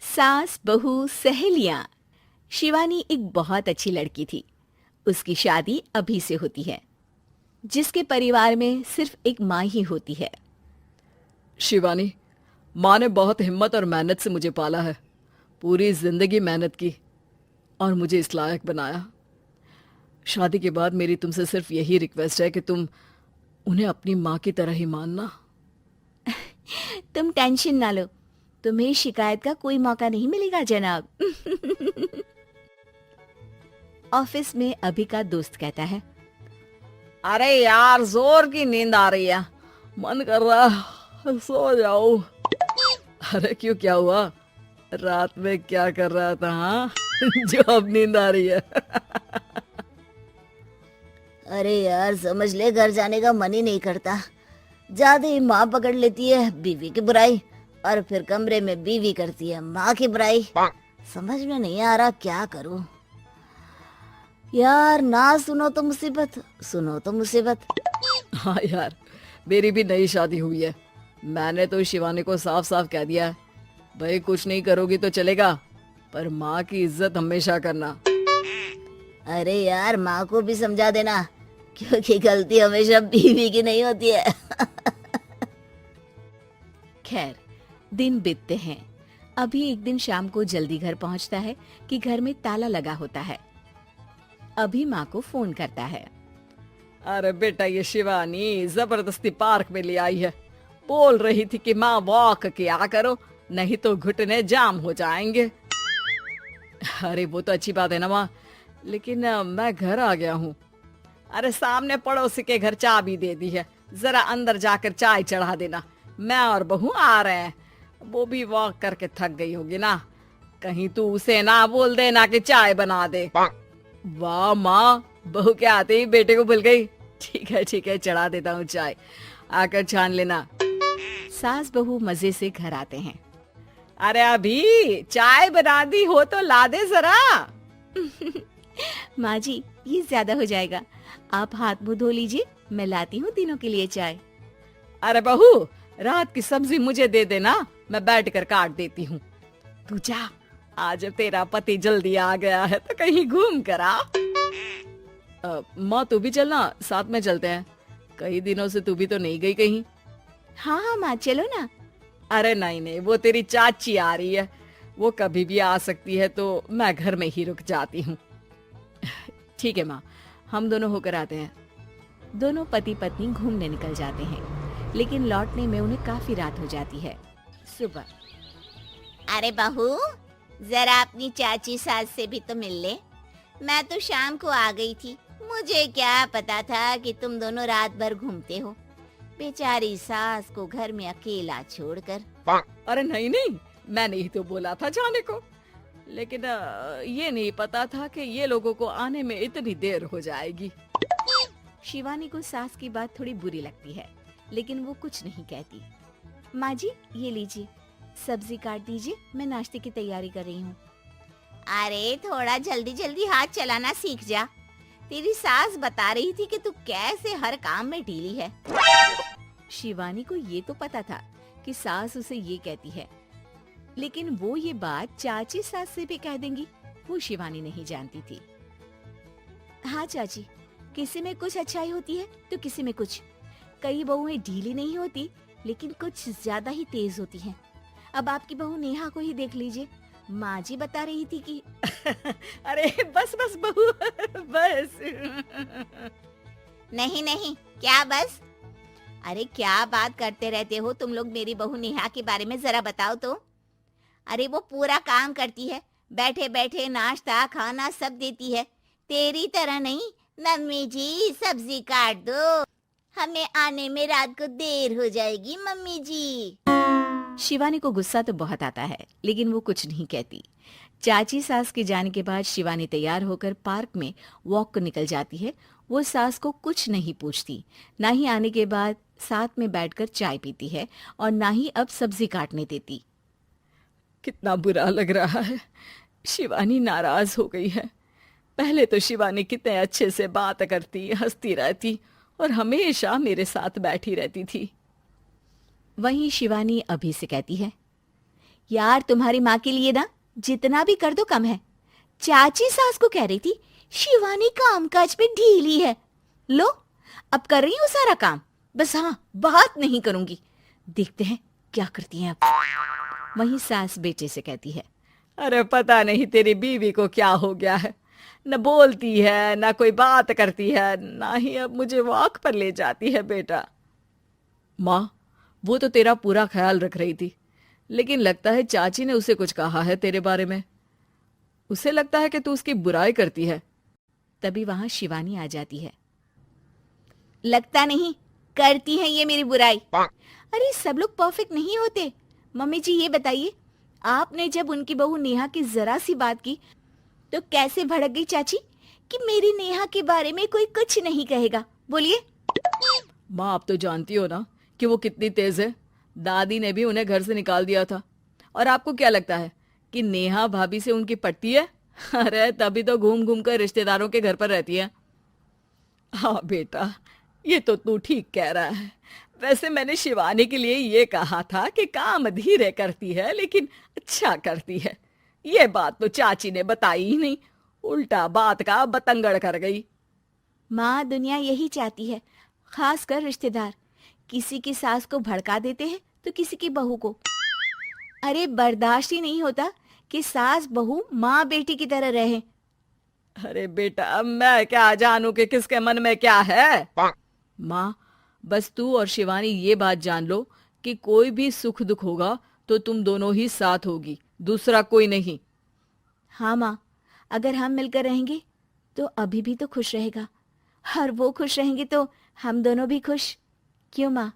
सास बहू सहेलियां। शिवानी एक बहुत अच्छी लड़की थी। उसकी शादी अभी से होती है, जिसके परिवार में सिर्फ एक माँ ही होती है। शिवानी, माँ ने बहुत हिम्मत और मेहनत से मुझे पाला है। पूरी जिंदगी मेहनत की और मुझे इस लायक बनाया। शादी के बाद मेरी तुमसे सिर्फ यही रिक्वेस्ट है कि तुम उन्हें अपनी माँ की तरह ही मानना। तुम टेंशन ना लो, तुम्हें शिकायत का कोई मौका नहीं मिलेगा जनाब। ऑफिस में अभी का दोस्त कहता है, अरे यार, जोर की नींद आ रही है, मन कर रहा है सो जाओ। अरे क्यों, क्या हुआ? रात में क्या कर रहा था हाँ? जो अब नींद आ रही है। अरे यार, समझ ले, घर जाने का मन ही नहीं करता। ज्यादा ही माँ पकड़ लेती है बीवी की बुराई, और फिर कमरे में बीवी करती है माँ की बुराई। समझ में नहीं आ रहा क्या करूं। यार, ना सुनो तो मुसीबत, सुनो तो मुसीबत। हाँ यार, मेरी भी नई शादी हुई है। मैंने तो शिवानी को साफ साफ कह दिया है, भाई कुछ नहीं करोगी तो चलेगा, पर माँ की इज्जत हमेशा करना। अरे यार, माँ को भी समझा देना, क्योंकि गलती हमेशा बीवी की नहीं होती है। खैर, दिन बीतते हैं। अभी एक दिन शाम को जल्दी घर पहुंचता है कि घर में ताला लगा होता है। अभी माँ को फोन करता है। अरे बेटा, ये शिवानी जबरदस्ती पार्क में ले आई है। बोल रही थी कि माँ वॉक किया करो, नहीं तो घुटने जाम हो जाएंगे। अरे वो तो अच्छी बात है ना माँ, लेकिन मैं घर आ गया हूँ। अरे सामने पड़ोसी के घर चाबी दे दी है, जरा अंदर जाकर चाय चढ़ा देना। मैं और बहू आ रहे हैं, वो भी वॉक करके थक गई होगी ना। कहीं तू उसे ना बोल देना कि चाय बना दे। वाह माँ, बहू के आते ही बेटे को भूल गई। ठीक है, चढ़ा देता हूँ चाय, आकर छान लेना। सास बहू मजे से घर आते हैं। अरे अभी चाय बना दी हो तो ला दे जरा। माँ जी, ये ज्यादा हो जाएगा, आप हाथ मुंह धो लीजिए, मैं लाती हूँ तीनों के लिए चाय। अरे बहू, रात की सब्जी मुझे दे देना, मैं बैठ कर काट देती हूँ। तू जा, आज तेरा पति जल्दी आ गया है तो कहीं घूम कर आ। माँ तू भी चलना, साथ में चलते हैं। कई दिनों से तू भी तो नहीं गई कहीं। हाँ हाँ माँ, चलो ना। अरे नहीं, वो तेरी चाची आ रही है, वो कभी भी आ सकती है, तो मैं घर में ही रुक जाती हूँ। ठीक है माँ, हम दोनों होकर आते हैं। दोनों पति पत्नी घूमने निकल जाते हैं, लेकिन लौटने में उन्हें काफी रात हो जाती है। सुबह। अरे बहू, जरा अपनी चाची सास से भी तो मिल ले। मैं तो शाम को आ गई थी, मुझे क्या पता था कि तुम दोनों रात भर घूमते हो, बेचारी सास को घर में अकेला छोड़कर। अरे नहीं, मैंने ही तो बोला था जाने को, लेकिन ये नहीं पता था कि ये लोगों को आने में इतनी देर हो जाएगी। शिवानी को सास की बात थोड़ी बुरी लगती है, लेकिन वो कुछ नहीं कहती। माँ जी, ये लीजिए, सब्जी काट दीजिए, मैं नाश्ते की तैयारी कर रही हूँ। अरे थोड़ा जल्दी जल्दी हाथ चलाना सीख जा। तेरी सास बता रही थी कि तू कैसे हर काम में ढीली है। शिवानी को ये तो पता था कि सास उसे ये कहती है, लेकिन वो ये बात चाची सास से भी कह देंगी, वो शिवानी नहीं जानती थी। हाँ चाची, किसी में कुछ अच्छाई होती है तो किसी में कुछ। कई बहुएं ढीली नहीं होती, लेकिन कुछ ज्यादा ही तेज होती हैं। अब आपकी बहू नेहा को ही देख लीजिए, माँ जी बता रही थी कि अरे बस बहू, बस। नहीं, क्या बस? अरे क्या बात करते रहते हो तुम लोग मेरी बहू नेहा के बारे में, जरा बताओ तो। अरे वो पूरा काम करती है, बैठे बैठे नाश्ता खाना सब देती है। तेरी तरह नहीं, मम्मी जी सब्जी काट दो, हमें आने में रात को देर हो जाएगी मम्मी जी। शिवानी को गुस्सा तो बहुत आता है, लेकिन वो कुछ नहीं कहती। चाची सास के जाने के बाद शिवानी तैयार होकर पार्क में वॉक को निकल जाती है। वो सास को कुछ नहीं पूछती, ना ही आने के बाद साथ में बैठकर चाय पीती है, और ना ही अब सब्जी काटने देती। कितना बुरा लग रहा है, शिवानी नाराज हो गई है। पहले तो शिवानी कितने अच्छे से बात करती, हंसती रहती और हमेशा मेरे साथ बैठी रहती थी। वहीं शिवानी अभी से कहती है, यार तुम्हारी माँ के लिए ना जितना भी कर दो कम है। चाची सास को कह रही थी शिवानी कामकाज पे ढीली है। लो अब कर रही हूँ सारा काम, बस हाँ बात नहीं करूंगी। देखते हैं क्या करती हैं अब। वहीं सास बेटे से कहती है, अरे पता नहीं तेरी बीवी को क्या हो गया है, न बोलती है न कोई बात करती है, ना ही अब मुझे वॉक पर ले जाती है बेटा। माँ, वो तो तेरा पूरा ख्याल रख रही थी, लेकिन लगता है चाची ने उसे कुछ कहा है तेरे बारे में। उसे लगता है कि तू उसकी बुराई करती है। तभी वहां शिवानी आ जाती है। लगता नहीं करती है ये मेरी बुराई। अरे सब लोग परफेक्ट नहीं होते। मम्मी जी ये बताइए, आपने जब उनकी बहू नेहा की जरा सी बात की तो कैसे भड़क गई चाची कि मेरी नेहा के बारे में कोई कुछ नहीं कहेगा। बोलिए। माँ, आप तो जानती हो ना कि वो कितनी तेज है। दादी ने भी उन्हें घर से निकाल दिया था। और आपको क्या लगता है कि नेहा भाभी से उनकी पटती है? अरे तभी तो घूम घूम कर रिश्तेदारों के घर पर रहती है। हाँ बेटा, ये तो तू ठीक कह रहा है। वैसे मैंने शिवानी के लिए ये कहा था कि काम धीरे करती है लेकिन अच्छा करती है। ये बात तो चाची ने बताई ही नहीं, उल्टा बात का बतंगड़ कर गई। माँ, दुनिया यही चाहती है, खासकर रिश्तेदार। किसी की सास को भड़का देते हैं तो किसी की बहू को। अरे बर्दाश्त ही नहीं होता कि सास बहू माँ बेटी की तरह रहे। अरे बेटा, मैं क्या जानूं कि किसके मन में क्या है। माँ, बस तू और शिवानी ये बात जान लो कि कोई भी सुख दुख होगा तो तुम दोनों ही साथ होगी, दूसरा कोई नहीं। हाँ माँ, अगर हम मिलकर रहेंगे तो अभी भी तो खुश रहेगा, और वो खुश रहेंगे तो हम दोनों भी खुश। क्यों माँ?